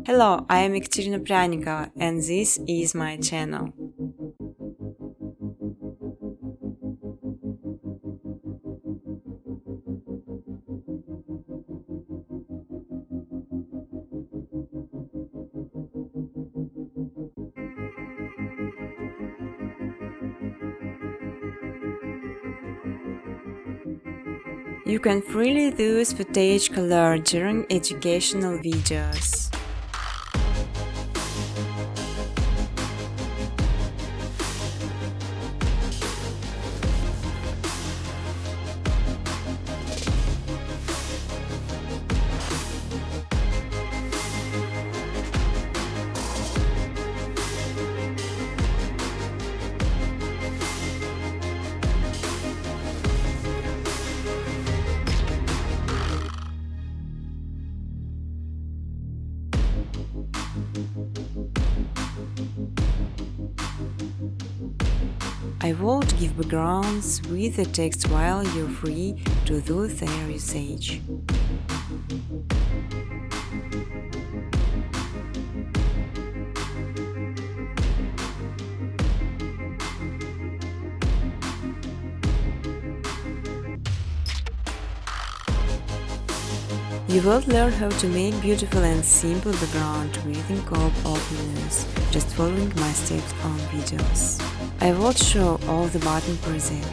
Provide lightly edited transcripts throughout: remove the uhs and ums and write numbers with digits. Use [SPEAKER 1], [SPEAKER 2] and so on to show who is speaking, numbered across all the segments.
[SPEAKER 1] Hello, I am Ekaterina Pryanikova and this is my channel. You can freely use footage color during educational videos. I won't give backgrounds with the text while you're free to do their usage. You will learn how to make beautiful and simple background within Coop openers, just following my steps on videos. I will show all the button preset.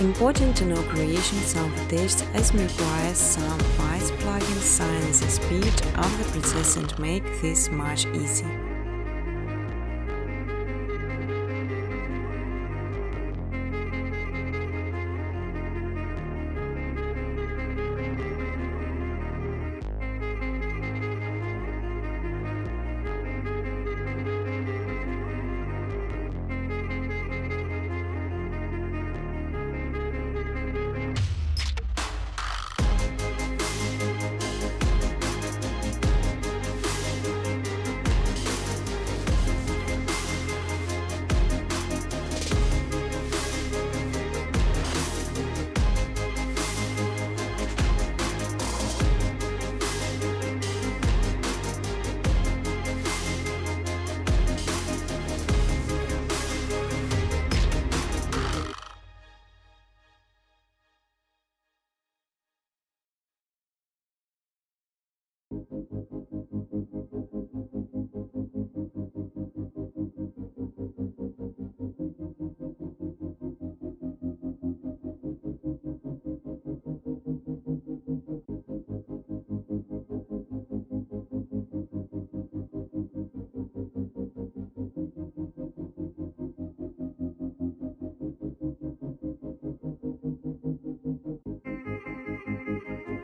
[SPEAKER 1] Important to know creation some footage as requires some Vice plugins sign the speed of the process and make this much easier.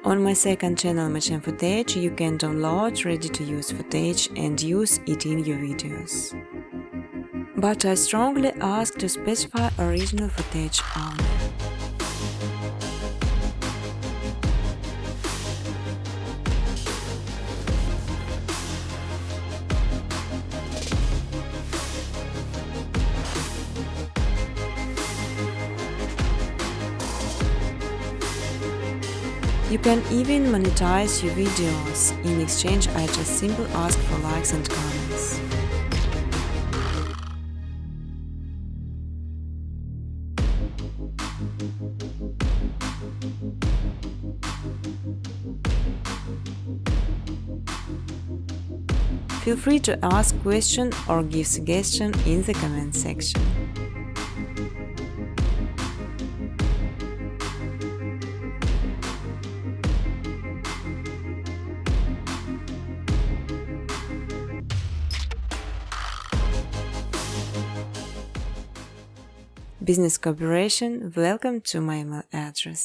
[SPEAKER 1] On my second channel Machine Footage, you can download ready-to-use footage and use it in your videos. But I strongly ask to specify original footage only. You can even monetize your videos. In exchange, I just simply ask for likes and comments. Feel free to ask questions or give suggestions in the comment section. Business cooperation, welcome to my email address.